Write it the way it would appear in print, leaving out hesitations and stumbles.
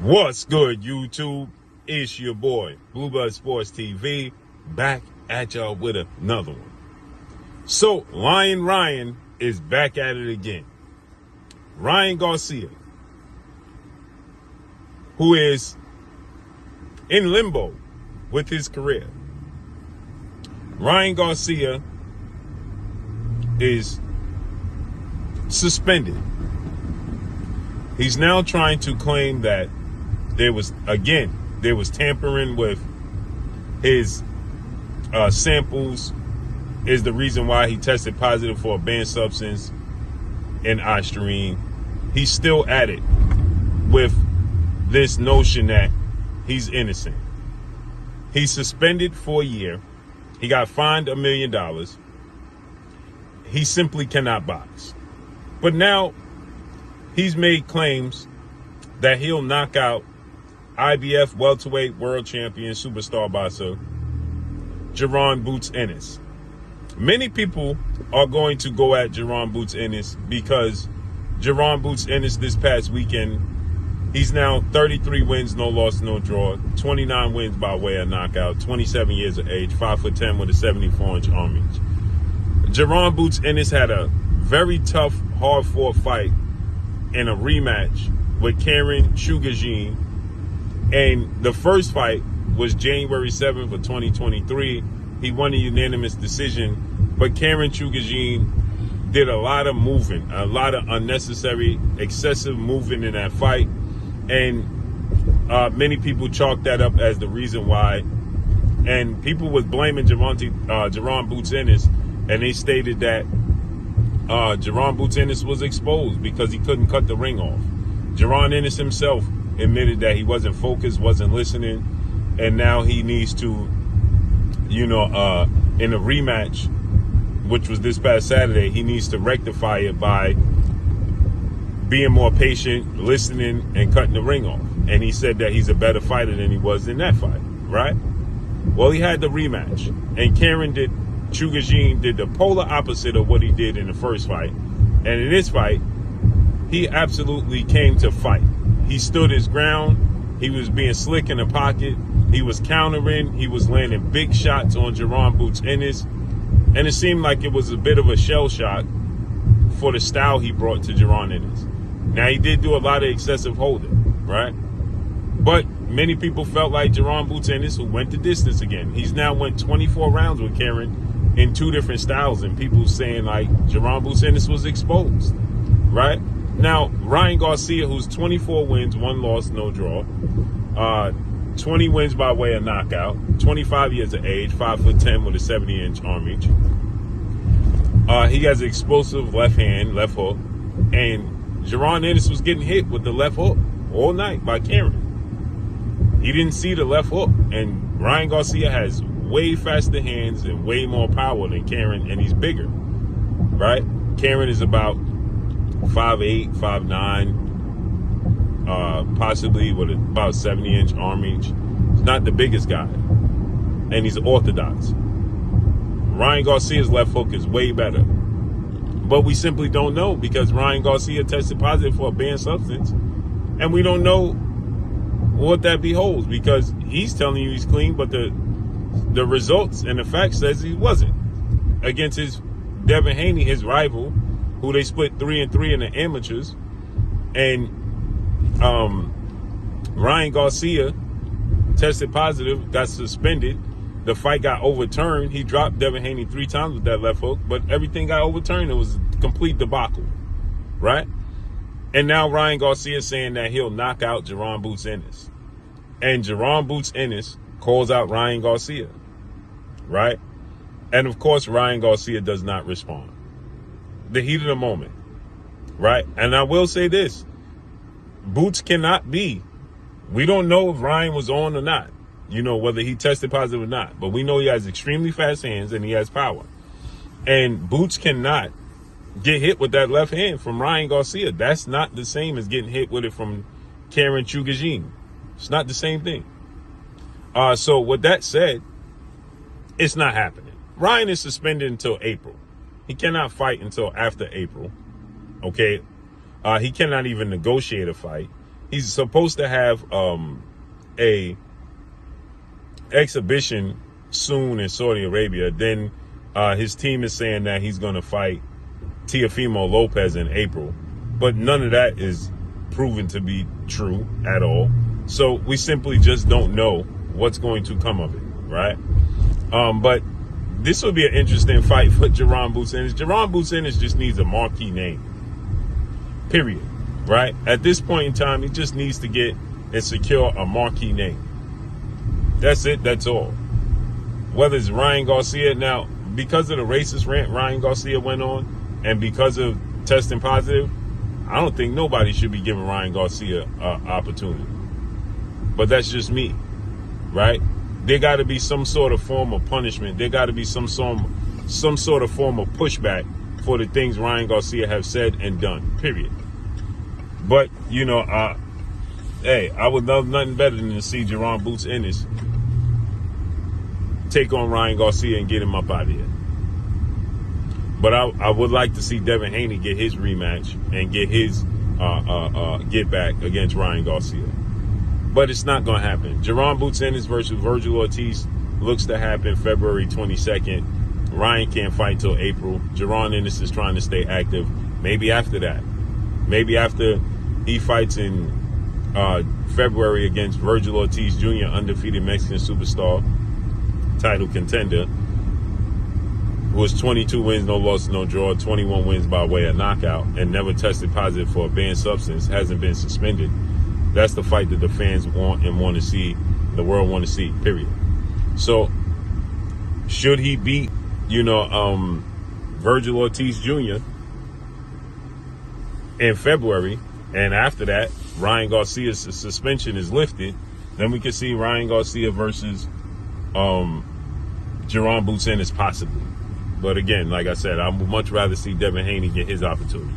What's good, YouTube? It's your boy, Bluff Sports TV, back at y'all with another one. So, Lion Ryan is back at it again. Ryan Garcia, who is in limbo with his career. Ryan Garcia is suspended. He's now trying to claim that there was tampering with his samples, is the reason why he tested positive for a banned substance in Ostarine. He's still at it with this notion that he's innocent. He's suspended for a year. He got fined $1 million. He simply cannot box. But now he's made claims that he'll knock out IBF welterweight world champion superstar boxer Jaron Boots Ennis. Many people are going to go at Jaron Boots Ennis because Jaron Boots Ennis this past weekend, he's now 33 wins, no loss, no draw, 29 wins by way of knockout, 27 years of age, 5'10" with a 74-inch arm reach. Jaron Boots Ennis had a very tough, hard-fought fight in a rematch with Jaron Ennis. And the first fight was January 7th of 2023. He won a unanimous decision, but Jaron Ennis did a lot of moving, a lot of unnecessary, excessive moving in that fight. And many people chalked that up as the reason why. And people was blaming Jaron Boots Ennis, and they stated that Jaron Boots Ennis was exposed because he couldn't cut the ring off. Jaron Ennis himself admitted that he wasn't focused, wasn't listening, and now he needs to, in a rematch, which was this past Saturday, he needs to rectify it by being more patient, listening, and cutting the ring off. And he said that he's a better fighter than he was in that fight, right? Well, he had the rematch, and Jaron Ennis did the polar opposite of what he did in the first fight. And in this fight, he absolutely came to fight. He stood his ground. He was being slick in the pocket. He was countering. He was landing big shots on Jaron Boots Ennis. And it seemed like it was a bit of a shell shock for the style he brought to Jaron Ennis. Now, he did do a lot of excessive holding, right? But many people felt like Jaron Boots Ennis, who went the distance again. He's now went 24 rounds with Jaron in two different styles, and people saying like Jaron Boots Ennis was exposed, right? Now, Ryan Garcia, who's 24 wins, 1 loss, no draw, 20 wins by way of knockout, 25 years of age, 5'10" with a 70-inch arm reach. He has an explosive left hand, left hook, and Jaron Ennis was getting hit with the left hook all night by Jaron. He didn't see the left hook, and Ryan Garcia has way faster hands and way more power than Jaron, and he's bigger, right? Jaron is about 5'8", 5'9", possibly with about 70-inch arm reach. He's not the biggest guy, and he's orthodox. Ryan Garcia's left hook is way better, but we simply don't know because Ryan Garcia tested positive for a banned substance, and we don't know what that beholds because he's telling you he's clean, but the results and the facts says he wasn't against his Devin Haney, his rival, who they split 3-3 in the amateurs. And Ryan Garcia tested positive, got suspended. The fight got overturned. He dropped Devin Haney 3 times with that left hook, but everything got overturned. It was a complete debacle, right? And now Ryan Garcia is saying that he'll knock out Jaron Boots Ennis. And Jaron Boots Ennis calls out Ryan Garcia, right? And of course, Ryan Garcia does not respond. The heat of the moment, right? And I will say this, Boots cannot be, we don't know if Ryan was on or not, whether he tested positive or not, but we know he has extremely fast hands and he has power. And Boots cannot get hit with that left hand from Ryan Garcia. That's not the same as getting hit with it from Jaron Ennis. It's not the same thing. So with that said, it's not happening. Ryan is suspended until April. He cannot fight until after April, okay? He cannot even negotiate a fight. he's supposed to have a exhibition soon in Saudi Arabia. Then his team is saying that he's going to fight Teofimo Lopez in April, but none of that is proven to be true at all. So we simply just don't know what's going to come of it, right? But this would be an interesting fight for Jaron Ennis. Jaron Ennis just needs a marquee name, period, right? At this point in time, he just needs to get and secure a marquee name. That's it. That's all. Whether it's Ryan Garcia. Now, because of the racist rant Ryan Garcia went on, and because of testing positive, I don't think nobody should be giving Ryan Garcia an opportunity. But that's just me, right? There got to be some sort of form of punishment. There got to be some sort of form of pushback for the things Ryan Garcia have said and done, period. But, you know, hey, I would love nothing better than to see Jaron Ennis take on Ryan Garcia and get him up out of here. But I would like to see Devin Haney get his rematch and get his get back against Ryan Garcia. But it's not going to happen. Jaron Ennis versus Virgil Ortiz looks to happen February 22nd. Ryan can't fight till April. Jaron Ennis is trying to stay active. Maybe after that. Maybe after he fights in February against Virgil Ortiz Jr., undefeated Mexican superstar, title contender, who has 22 wins, no loss, no draw, 21 wins by way of knockout, and never tested positive for a banned substance, hasn't been suspended. That's the fight that the fans want and want to see, the world want to see, period. So, should he beat, Virgil Ortiz Jr. in February, and after that, Ryan Garcia's suspension is lifted, then we could see Ryan Garcia versus Jaron Ennis possibly. But again, like I said, I would much rather see Devin Haney get his opportunity.